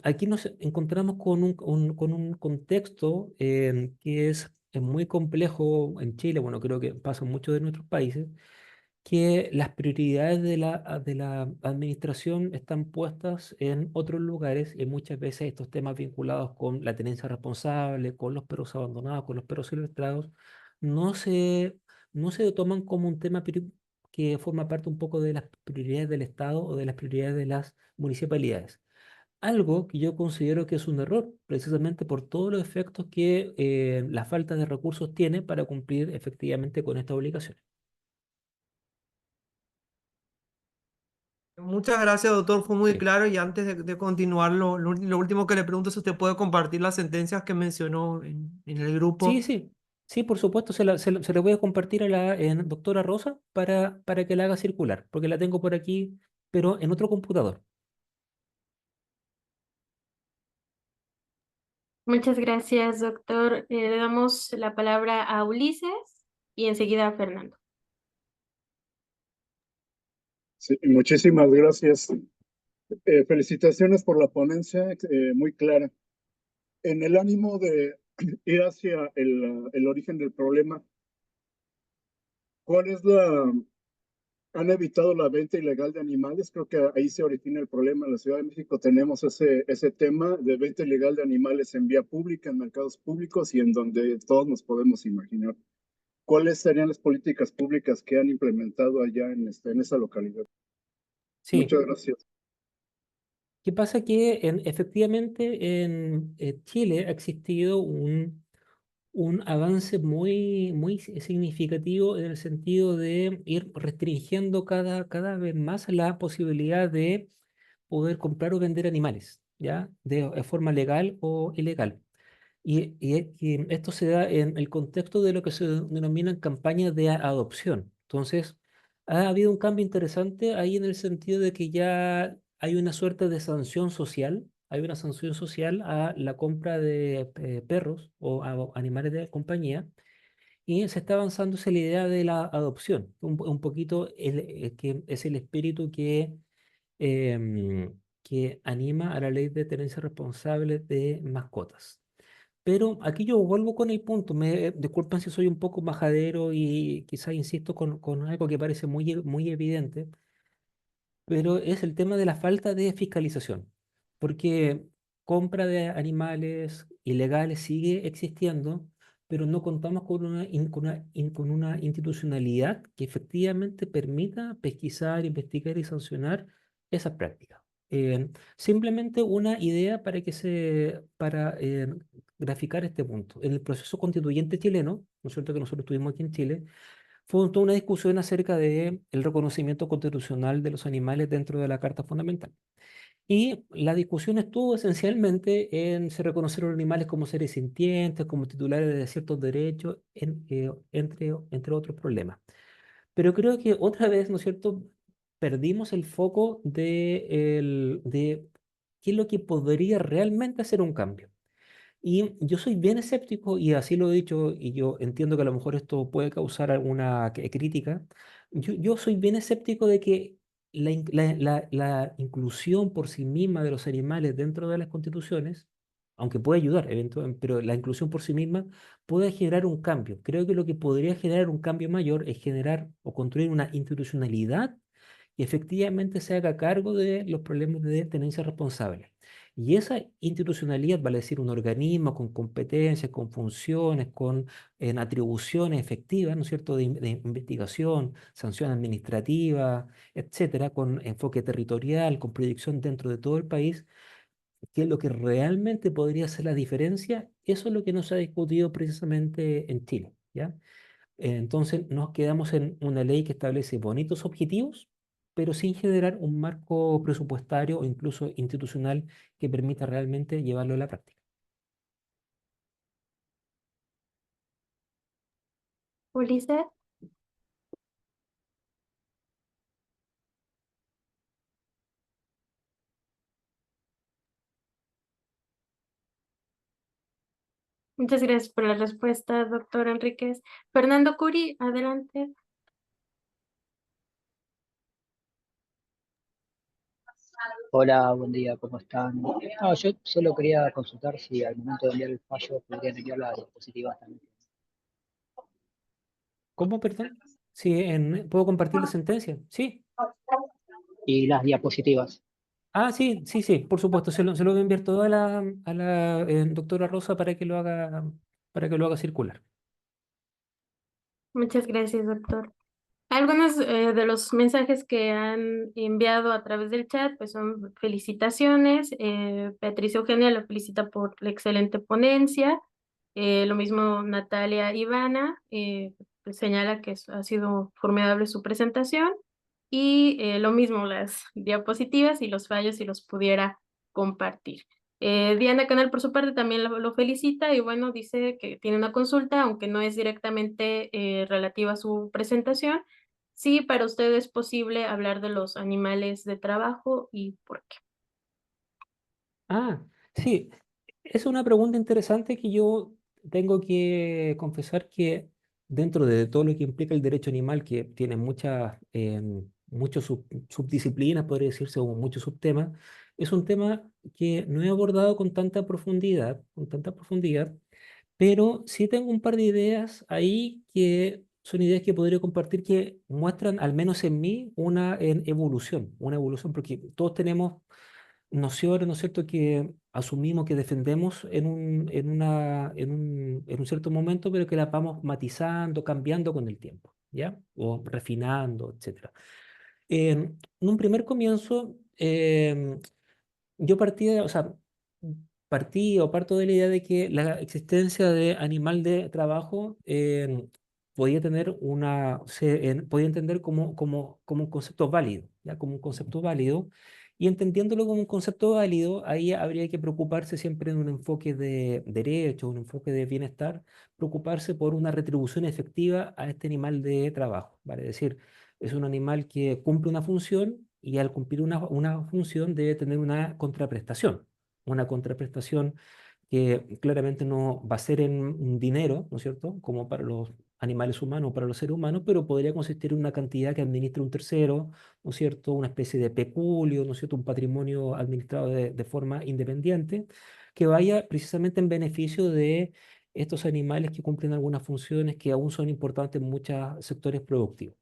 Aquí nos encontramos con un contexto que es muy complejo en Chile, bueno, creo que pasa en muchos de nuestros países, que las prioridades de la administración están puestas en otros lugares y muchas veces estos temas vinculados con la tenencia responsable, con los perros abandonados, con los perros silvestrados, no se, no se toman como un tema que forma parte un poco de las prioridades del Estado o de las prioridades de las municipalidades. Algo que yo considero que es un error, precisamente por todos los efectos que la falta de recursos tiene para cumplir efectivamente con esta obligación. Muchas gracias, doctor. Fue muy Sí, claro. Y antes de continuar, lo último que le pregunto es si usted puede compartir las sentencias que mencionó en el sí, grupo. sí, sí, por supuesto, se la voy a compartir a la doctora Rosa para que la haga circular, porque la tengo por aquí, pero en otro computador. Muchas gracias, doctor. Le damos la palabra a Ulises y enseguida a Fernando. Sí, muchísimas gracias. Felicitaciones por la ponencia, muy clara. En el ánimo de ir hacia el origen del problema, ¿cuál es han evitado la venta ilegal de animales? Creo que ahí se origina el problema. En la Ciudad de México tenemos ese tema de venta ilegal de animales en vía pública, en mercados públicos y en donde todos nos podemos imaginar. ¿Cuáles serían las políticas públicas que han implementado allá en esa localidad? Sí, Muchas gracias. ¿qué pasa? Que efectivamente en Chile ha existido un avance muy significativo en el sentido de ir restringiendo cada vez más la posibilidad de poder comprar o vender animales, ¿ya? De forma legal o ilegal. Y esto se da en el contexto de lo que se denominan campañas de adopción. Entonces, ha habido un cambio interesante ahí en el sentido de que ya hay una suerte de sanción social, hay una sanción social a la compra de perros o animales de compañía, y se está avanzando hacia la idea de la adopción, un poquito que es el espíritu que anima a la ley de tenencia responsable de mascotas. Pero aquí yo vuelvo con el punto. Disculpen si soy un poco majadero y quizás insisto con algo que parece muy evidente, pero es el tema de la falta de fiscalización. Porque compra de animales ilegales sigue existiendo, pero no contamos con una institucionalidad que efectivamente permita pesquisar, investigar y sancionar esas prácticas. Simplemente una idea para graficar este punto. En el proceso constituyente chileno, ¿no es cierto?, que nosotros tuvimos aquí en Chile, fue toda una discusión acerca de el reconocimiento constitucional de los animales dentro de la Carta Fundamental. Y la discusión estuvo esencialmente en se reconocer a los animales como seres sintientes, como titulares de ciertos derechos, entre otros problemas. Pero creo que otra vez, ¿no es cierto?, perdimos el foco de qué es lo que podría realmente hacer un cambio. Y yo soy bien escéptico, y así lo he dicho, y yo entiendo que a lo mejor esto puede causar alguna crítica. Yo soy bien escéptico de que la inclusión por sí misma de los animales dentro de las constituciones, aunque puede ayudar, eventualmente, pero la inclusión por sí misma puede generar un cambio. Creo que lo que podría generar un cambio mayor es generar o construir una institucionalidad que efectivamente se haga cargo de los problemas de tenencia responsable. Y esa institucionalidad, vale decir, un organismo con competencias, con funciones, con en atribuciones efectivas, ¿no es cierto?, de investigación, sanción administrativa, etcétera, con enfoque territorial, con proyección dentro de todo el país, que es lo que realmente podría hacer la diferencia. Eso es lo que no se ha discutido precisamente en Chile, ¿ya? Entonces nos quedamos en una ley que establece bonitos objetivos, pero sin generar un marco presupuestario o incluso institucional que permita realmente llevarlo a la práctica. Ulises, muchas gracias por la respuesta, doctor Enríquez. Fernando Curi, adelante. Hola, buen día, ¿cómo están? No, yo solo quería consultar si al momento de enviar el fallo podrían enviar las diapositivas también. ¿Cómo, perdón? Sí, ¿puedo compartir la sentencia? Sí. Y las diapositivas. Ah, sí, sí, sí, por supuesto. Se lo voy a enviar todo a la doctora Rosa para que lo haga circular. Muchas gracias, doctor. Algunos de los mensajes que han enviado a través del chat pues son felicitaciones. Beatriz Eugenia lo felicita por la excelente ponencia. Lo mismo Natalia Ivana pues señala que ha sido formidable su presentación. Y lo mismo las diapositivas y los fallos si los pudiera compartir. Diana Canal por su parte también lo felicita y bueno, dice que tiene una consulta, aunque no es directamente relativa a su presentación. Sí, para usted es posible hablar de los animales de trabajo y por qué. Ah, sí, es una pregunta interesante que yo tengo que confesar que dentro de todo lo que implica el derecho animal, que tiene muchas subdisciplinas, podría decirse, o muchos subtemas, es un tema que no he abordado con tanta profundidad, pero sí tengo un par de ideas ahí que son ideas que podría compartir que muestran, al menos en mí, una evolución, porque todos tenemos nociones, ¿no es cierto?, que asumimos, que defendemos en un cierto momento, pero que las vamos matizando, cambiando con el tiempo, ¿ya? O refinando, etcétera. En un primer comienzo, yo o sea, partí o parto de la idea de que la existencia de animal de trabajo podía entender como un concepto válido, ¿ya? Como un concepto válido. Y entendiéndolo como un concepto válido, ahí habría que preocuparse siempre en un enfoque de derecho, un enfoque de bienestar, preocuparse por una retribución efectiva a este animal de trabajo, ¿vale? Es decir, es un animal que cumple una función y al cumplir una función debe tener una contraprestación que claramente no va a ser en dinero, ¿no es cierto?, como para los animales humanos o para los seres humanos, pero podría consistir en una cantidad que administre un tercero, ¿no es cierto?, una especie de peculio, ¿no es cierto?, un patrimonio administrado de forma independiente, que vaya precisamente en beneficio de estos animales que cumplen algunas funciones que aún son importantes en muchos sectores productivos.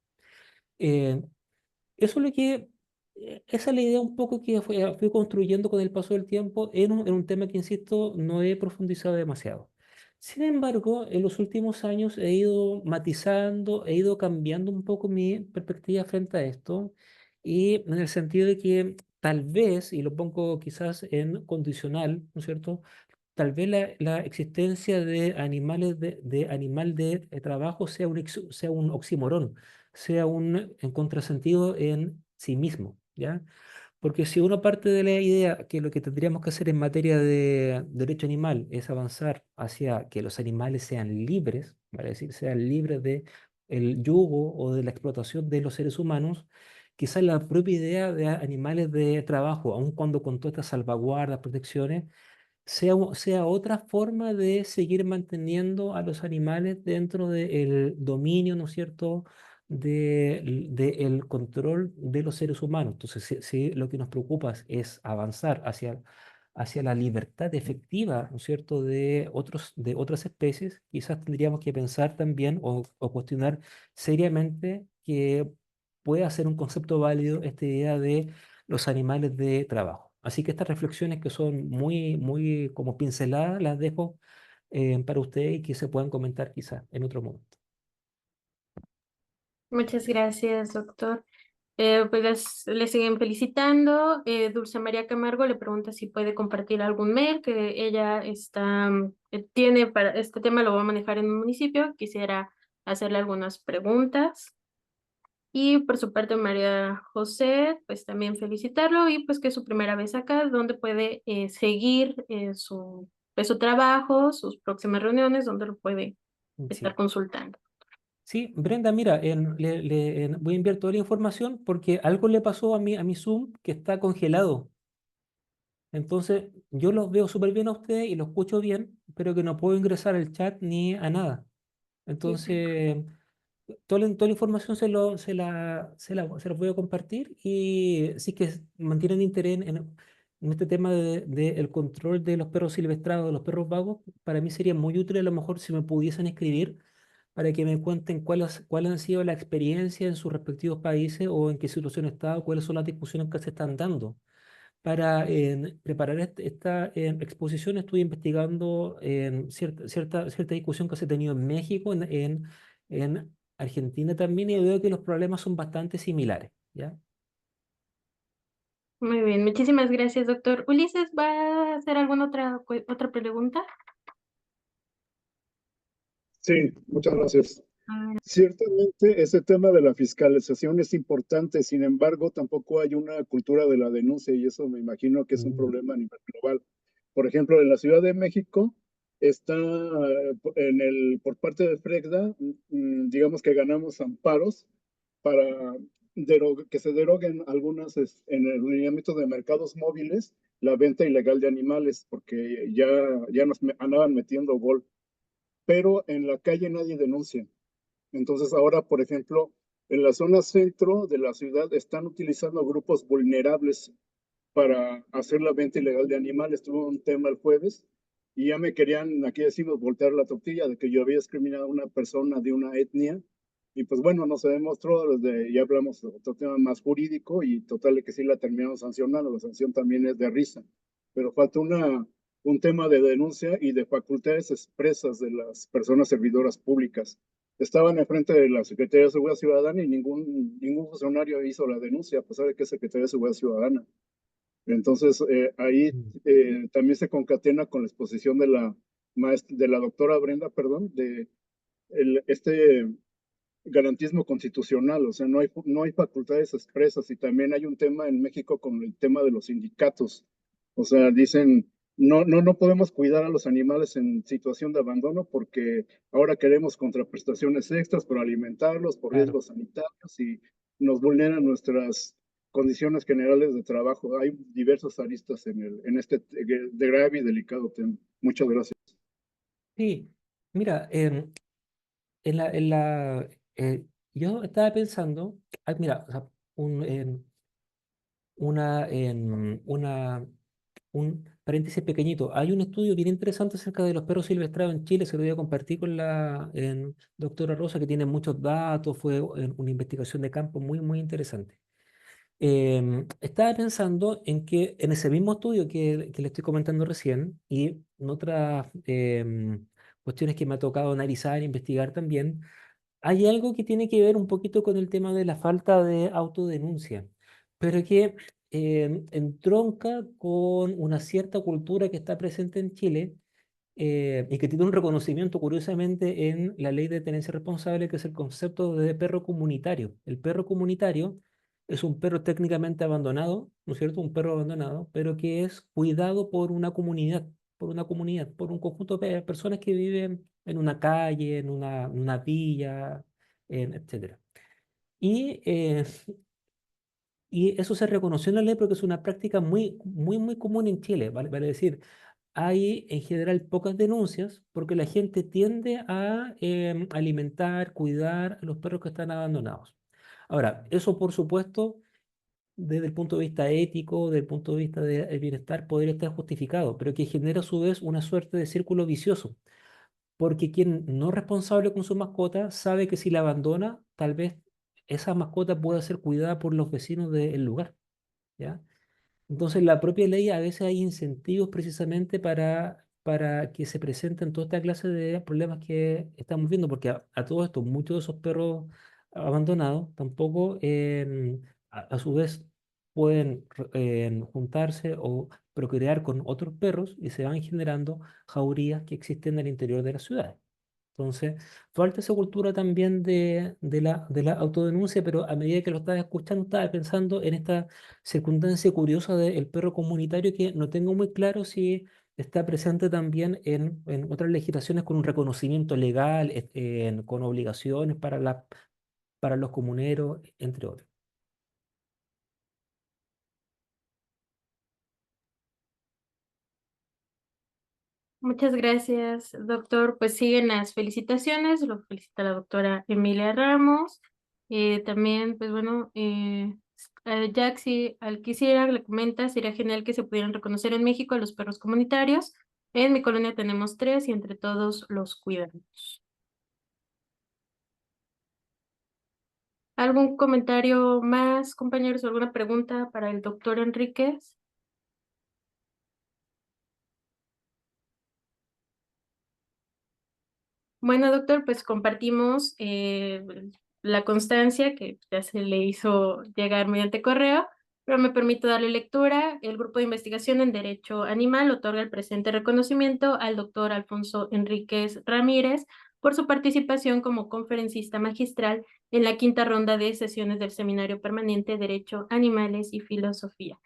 Eh, eso es esa es la idea un poco que fui construyendo con el paso del tiempo en un tema que, insisto, no he profundizado demasiado. Sin embargo, en los últimos años he ido matizando, he ido cambiando un poco mi perspectiva frente a esto, y en el sentido de que tal vez, y lo pongo quizás en condicional, ¿no es cierto? Tal vez la existencia de animales de animal de trabajo sea un oxímoron, sea un en contrasentido en sí mismo, ¿ya? Porque si uno parte de la idea que lo que tendríamos que hacer en materia de derecho animal es avanzar hacia que los animales sean libres, vale decir, sean libres de el yugo o de la explotación de los seres humanos, quizás la propia idea de animales de trabajo, aun cuando con todas estas salvaguardas, protecciones, sea otra forma de seguir manteniendo a los animales dentro del dominio, ¿no es cierto?, del control de los seres humanos. Entonces, si lo que nos preocupa es avanzar hacia la libertad efectiva, ¿no es cierto?, de otras especies, quizás tendríamos que pensar también o cuestionar seriamente que pueda ser un concepto válido esta idea de los animales de trabajo. Así que estas reflexiones que son muy, muy como pinceladas, las dejo para ustedes y que se puedan comentar quizás en otro momento. Muchas gracias, doctor. Pues les siguen felicitando. Dulce María Camargo le pregunta si puede compartir algún mail que ella tiene para este tema, lo va a manejar en un municipio. Quisiera hacerle algunas preguntas. Y por su parte, María José, pues también felicitarlo y pues que es su primera vez acá, donde puede seguir su trabajo, sus próximas reuniones, donde lo puede estar Sí. consultando. Sí, Brenda, mira, voy a enviar toda la información porque algo le pasó a mi Zoom que está congelado. Entonces, yo los veo súper bien a ustedes y los escucho bien, pero que no puedo ingresar al chat ni a nada. Entonces, toda la información se la voy a compartir y si es que mantienen interés en este tema de el control de los perros silvestrados, de los perros vagos, para mí sería muy útil a lo mejor si me pudiesen escribir para que me cuenten cuáles han sido las experiencias en sus respectivos países o en qué situación está o cuáles son las discusiones que se están dando. Para preparar esta exposición estuve investigando cierta discusión que se ha tenido en México, en Argentina también, y veo que los problemas son bastante similares, ¿ya? Muy bien, muchísimas gracias, doctor. Ulises, ¿va a hacer alguna otra pregunta? Sí, muchas gracias. Ah, Ciertamente, ese tema de la fiscalización es importante, sin embargo, tampoco hay una cultura de la denuncia y eso me imagino que es un Mm. problema a nivel global. Por ejemplo, en la Ciudad de México está por parte de FREGDA, digamos que ganamos amparos para que se deroguen en el lineamiento de mercados móviles, la venta ilegal de animales, porque ya nos andaban metiendo gol, pero en la calle nadie denuncia. Entonces ahora, por ejemplo, en la zona centro de la ciudad están utilizando grupos vulnerables para hacer la venta ilegal de animales. Tuve un tema el jueves y ya me querían, aquí decimos, voltear la tortilla de que yo había discriminado a una persona de una etnia. Y pues bueno, no se demostró, ya hablamos de otro tema más jurídico y total de que sí la terminaron sancionando. La sanción también es de risa, pero falta un tema de denuncia y de facultades expresas de las personas servidoras públicas. Estaban enfrente de la Secretaría de Seguridad Ciudadana y ningún funcionario hizo la denuncia, a pesar de que es Secretaría de Seguridad Ciudadana. Entonces, ahí Mm. también se concatena con la exposición de la doctora Brenda, perdón, de este garantismo constitucional, o sea, no hay facultades expresas y también hay un tema en México con el tema de los sindicatos. O sea, dicen, no podemos cuidar a los animales en situación de abandono porque ahora queremos contraprestaciones extras por alimentarlos, por Claro. riesgos sanitarios y nos vulneran nuestras condiciones generales de trabajo. Hay diversas aristas en este de grave y delicado tema. Muchas gracias. Sí, mira, en la, en la, yo estaba pensando, mira, o sea, un, un paréntesis pequeñito. Hay un estudio bien interesante acerca de los perros silvestrados en Chile, se lo voy a compartir con la doctora Rosa, que tiene muchos datos, fue una investigación de campo muy, muy interesante. Estaba pensando en que en ese mismo estudio que le estoy comentando recién y en otras cuestiones que me ha tocado analizar e investigar también, hay algo que tiene que ver un poquito con el tema de la falta de autodenuncia, pero que entronca con una cierta cultura que está presente en Chile y que tiene un reconocimiento, curiosamente, en la ley de tenencia responsable, que es el concepto de perro comunitario. El perro comunitario es un perro técnicamente abandonado, ¿no es cierto? Un perro abandonado, pero que es cuidado por un conjunto de personas que viven en una calle, en una villa, etcétera. Y, eh, y eso se reconoció en la ley porque es una práctica muy común en Chile, vale decir, hay en general pocas denuncias porque la gente tiende a alimentar, cuidar a los perros que están abandonados. Ahora, eso por supuesto, desde el punto de vista ético, desde el punto de vista del bienestar, podría estar justificado, pero que genera a su vez una suerte de círculo vicioso, porque quien no es responsable con su mascota sabe que si la abandona, tal vez esa mascota pueda ser cuidada por los vecinos del lugar, ¿ya? Entonces, la propia ley a veces hay incentivos precisamente para que se presenten toda esta clase de problemas que estamos viendo, porque a todo esto, muchos de esos perros abandonados tampoco, a su vez, pueden juntarse o procrear con otros perros y se van generando jaurías que existen al interior de las ciudades. Entonces, falta esa cultura también de la autodenuncia, pero a medida que lo estaba escuchando, estaba pensando en esta circunstancia curiosa del perro comunitario que no tengo muy claro si está presente también en otras legislaciones con un reconocimiento legal, con obligaciones para los comuneros, entre otros. Muchas gracias, doctor. Pues siguen las felicitaciones, lo felicita la doctora Emilia Ramos. También, pues bueno, Jack, si al quisiera, le comenta, sería genial que se pudieran reconocer en México a los perros comunitarios. En mi colonia tenemos 3 y entre todos los cuidamos. ¿Algún comentario más, compañeros, o alguna pregunta para el doctor Enríquez? Bueno, doctor, pues compartimos la constancia que ya se le hizo llegar mediante correo, pero me permito darle lectura. El Grupo de Investigación en Derecho Animal otorga el presente reconocimiento al doctor Alfonso Enríquez Ramírez por su participación como conferencista magistral en la 5ª ronda de sesiones del Seminario Permanente Derecho, Animales y Filosofía,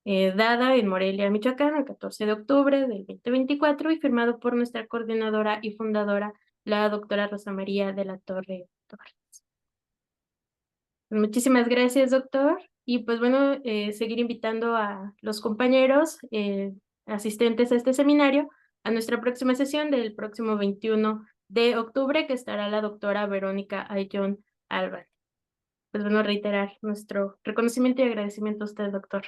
dada en Morelia, Michoacán, el 14 de octubre del 2024 y firmado por nuestra coordinadora y fundadora, la doctora Rosa María de la Torre Torres. Muchísimas gracias, doctor. Y pues bueno, seguir invitando a los compañeros asistentes a este seminario a nuestra próxima sesión del próximo 21 de octubre, que estará la doctora Verónica Ayllón Álvarez. Pues bueno, reiterar nuestro reconocimiento y agradecimiento a usted, doctor.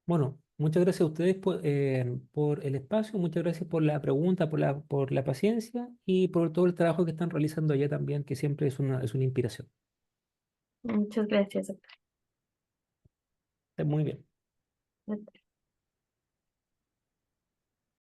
Bueno, muchas gracias a ustedes por el espacio, muchas gracias por la pregunta, por la paciencia y por todo el trabajo que están realizando allá también, que siempre es una inspiración. Muchas gracias, Está muy bien. doctor.